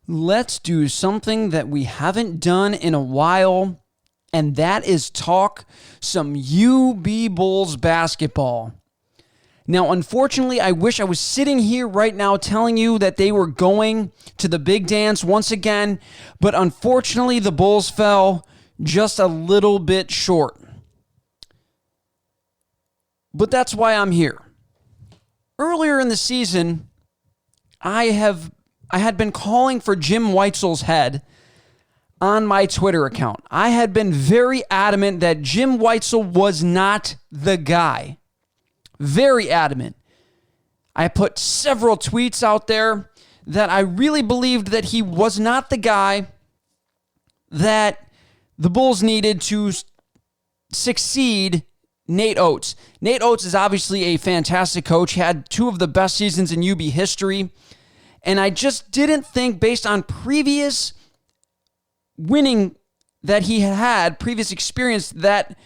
Let's do something that we haven't done in a while, and that is talk some UB Bulls basketball. Now, unfortunately, I wish I was sitting here right now telling you that they were going to the big dance once again, but unfortunately, the Bulls fell just a little bit short. But that's why I'm here. Earlier in the season, I had been calling for Jim Whitesell's head on my Twitter account. I had been very adamant that Jim Whitesell was not the guy. Very adamant. I put several tweets out there that I really believed that he was not the guy that the Bulls needed to succeed Nate Oates. Nate Oates is obviously a fantastic coach. He had two of the best seasons in UB history. And I just didn't think, based on previous winning that he had, previous experience that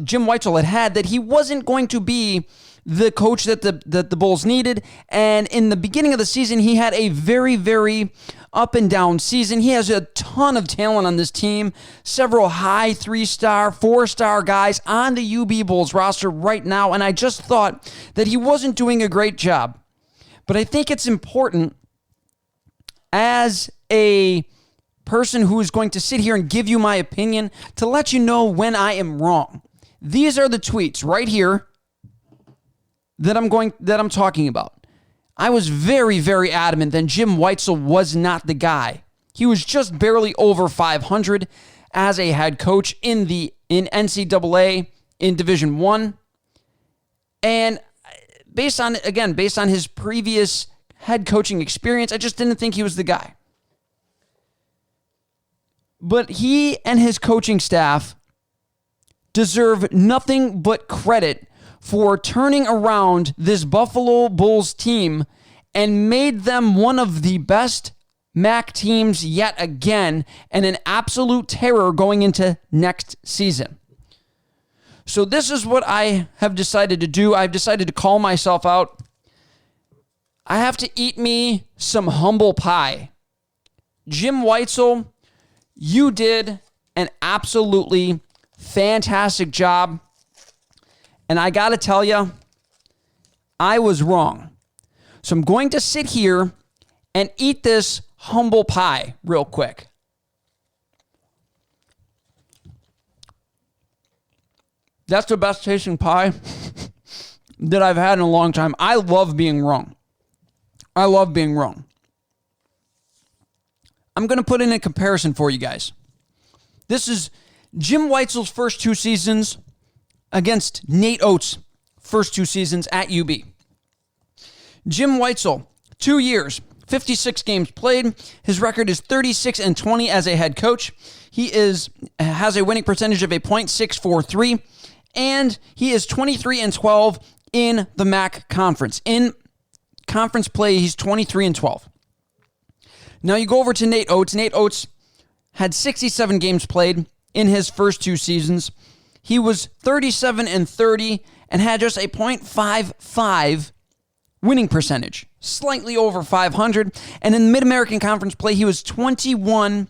Jim Whitesell had, that he wasn't going to be the coach that the Bulls needed. And in the beginning of the season, he had a very, very up and down season. He has a ton of talent on this team. Several high 3-star, 4-star guys on the UB Bulls roster right now. And I just thought that he wasn't doing a great job. But I think it's important, as a person who is going to sit here and give you my opinion, to let you know when I am wrong. These are the tweets right here that I'm talking about. I was very, very adamant that Jim Whitesell was not the guy. He was just barely over 500 as a head coach in NCAA in Division I. And based on his previous head coaching experience, I just didn't think he was the guy. But he and his coaching staff deserve nothing but credit for turning around this Buffalo Bulls team and made them one of the best MAC teams yet again, and an absolute terror going into next season. So this is what I have decided to do. I've decided to call myself out. I have to eat me some humble pie. Jim Whitesell, you did an absolutely fantastic job. And I got to tell you, I was wrong. So I'm going to sit here and eat this humble pie real quick. That's the best tasting pie that I've had in a long time. I love being wrong. I love being wrong. I'm going to put in a comparison for you guys. This is Jim Whitesell's first two seasons against Nate Oates' first two seasons at UB. Jim Whitesell, 2 years, 56 games played. His record is 36-20 as a head coach. He has a winning percentage of a .643. And he is 23-12 in the MAC conference. In conference play, he's 23-12. Now you go over to Nate Oates. Nate Oates had 67 games played in his first two seasons. He was 37-30 and had just a .55 winning percentage, slightly over 500. And in the Mid-American Conference play, he was 21-15.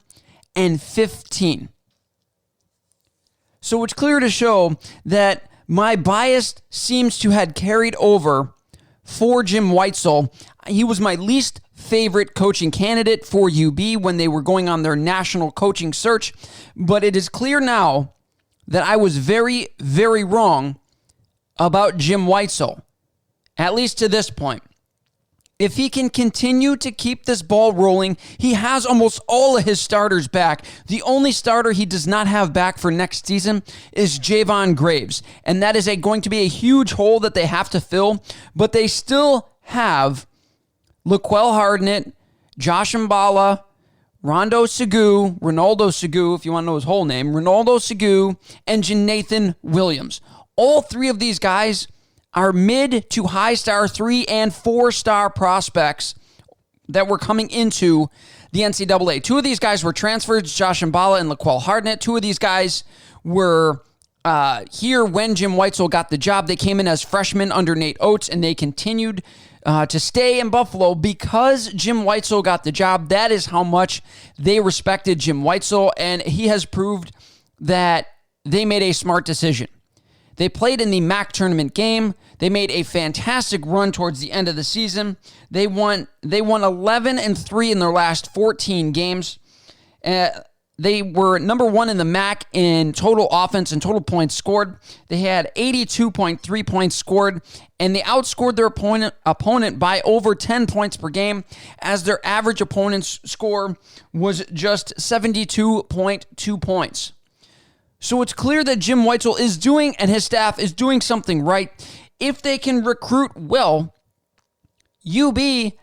So it's clear to show that my bias seems to have carried over for Jim Whitesell. He was my least favorite coaching candidate for UB when they were going on their national coaching search. But it is clear now that I was very, very wrong about Jim Whitesell, at least to this point. If he can continue to keep this ball rolling, he has almost all of his starters back. The only starter he does not have back for next season is Javon Graves, and that is going to be a huge hole that they have to fill, but they still have Laquel Hardnett, Josh Mballa, Ronaldo Segu, if you want to know his whole name, Ronaldo Segu, and Janathan Williams. All three of these guys are mid to high star 3 and 4-star prospects that were coming into the NCAA. Two of these guys were transfers, Josh Mballa and Laquel Hardnett. Two of these guys were here when Jim Whitesell got the job. They came in as freshmen under Nate Oates, and they continued to stay in Buffalo because Jim Whitesell got the job. That is how much they respected Jim Whitesell, and he has proved that they made a smart decision. They played in the MAC tournament game. They made a fantastic run towards the end of the season. They won 11-3 in their last 14 games. They were number one in the MAC in total offense and total points scored. They had 82.3 points scored, and they outscored their opponent by over 10 points per game, as their average opponent's score was just 72.2 points. So it's clear that Jim Whitesell is doing, and his staff is doing something right. If they can recruit well, UB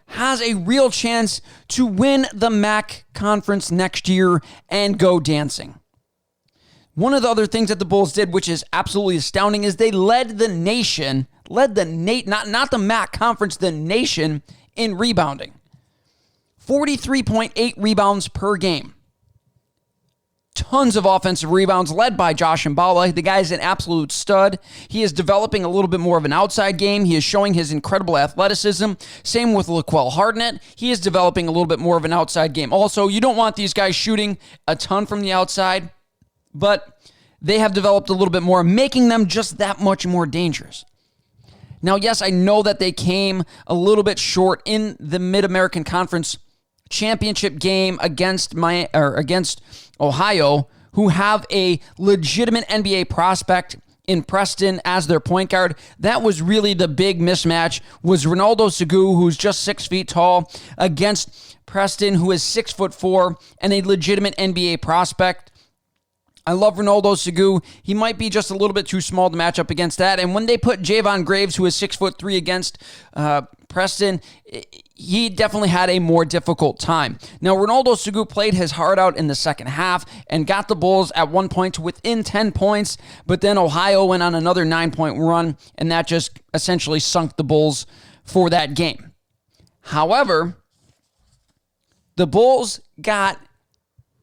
has a real chance to win the MAC conference next year and go dancing. One of the other things that the Bulls did, which is absolutely astounding, is they led the nation, not the MAC conference, the nation in rebounding. 43.8 rebounds per game. Tons of offensive rebounds led by Josh Mbala. The guy's an absolute stud. He is developing a little bit more of an outside game. He is showing his incredible athleticism. Same with LaQuell Hardnett. He is developing a little bit more of an outside game. Also, you don't want these guys shooting a ton from the outside, but they have developed a little bit more, making them just that much more dangerous. Now, yes, I know that they came a little bit short in the Mid-American Conference championship game against Ohio, who have a legitimate NBA prospect in Preston as their point guard. That was really the big mismatch, was Ronaldo Segu, who's just 6 feet tall, against Preston, who is 6'4" and a legitimate NBA prospect. I love Ronaldo Segu. He might be just a little bit too small to match up against that. And when they put Javon Graves, who is 6'3", against Preston, he definitely had a more difficult time. Now, Ronaldo Segu played his heart out in the second half and got the Bulls at one point to within 10 points, but then Ohio went on another 9-point run, and that just essentially sunk the Bulls for that game. However, the Bulls got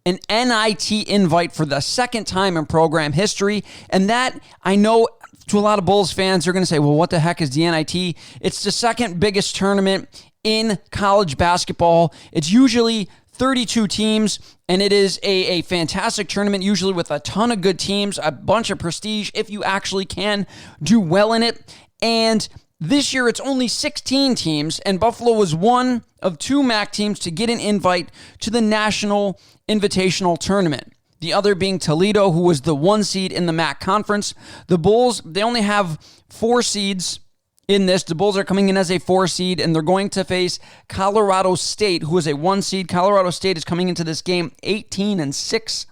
an NIT invite for the second time in program history, and that, I know to a lot of Bulls fans, they're going to say, well, what the heck is the NIT? It's the second biggest tournament in college basketball. It's usually 32 teams, and it is a fantastic tournament, usually with a ton of good teams, a bunch of prestige if you actually can do well in it. And this year, it's only 16 teams, and Buffalo was one of two MAC teams to get an invite to the National Invitational Tournament. The other being Toledo, who was the 1 seed in the MAC conference. The Bulls, they only have 4 seeds in this. The Bulls are coming in as a 4 seed, and they're going to face Colorado State, who is a 1 seed. Colorado State is coming into this game 18-6.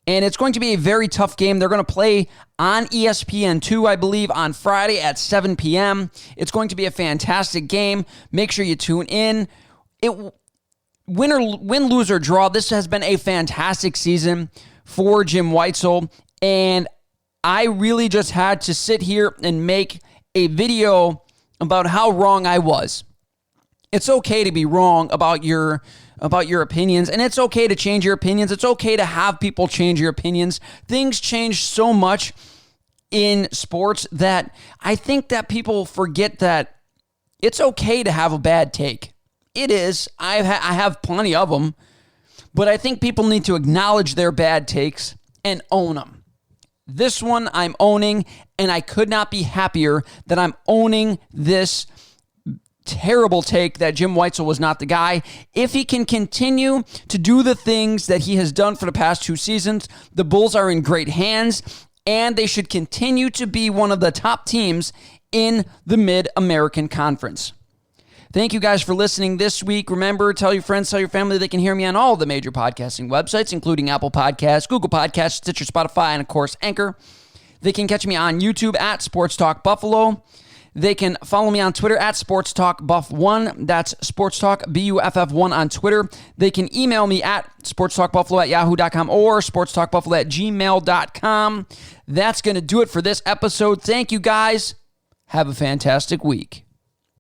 And it's going to be a very tough game. They're going to play on ESPN2, I believe, on Friday at 7 p.m. It's going to be a fantastic game. Make sure you tune in. Win, lose, or draw, this has been a fantastic season for Jim Whitesell. And I really just had to sit here and make a video about how wrong I was. It's okay to be wrong about your opinions, and it's okay to change your opinions. It's okay to have people change your opinions. Things change so much in sports that I think that people forget that it's okay to have a bad take. It is. I have plenty of them, but I think people need to acknowledge their bad takes and own them. This one I'm owning, and I could not be happier that I'm owning this terrible take that Jim Whitesell was not the guy. If he can continue to do the things that he has done for the past 2 seasons, the Bulls are in great hands, and they should continue to be one of the top teams in the Mid-American Conference. Thank you guys for listening this week. Remember, tell your friends, tell your family they can hear me on all the major podcasting websites, including Apple Podcasts, Google Podcasts, Stitcher, Spotify, and of course, Anchor. They can catch me on YouTube at Sports Talk Buffalo. They can follow me on Twitter at Sports Talk Buff1. That's Sports Talk BUFF1 on Twitter. They can email me at sportstalkbuffalo@yahoo.com or sportstalkbuffalo@gmail.com. That's going to do it for this episode. Thank you guys. Have a fantastic week.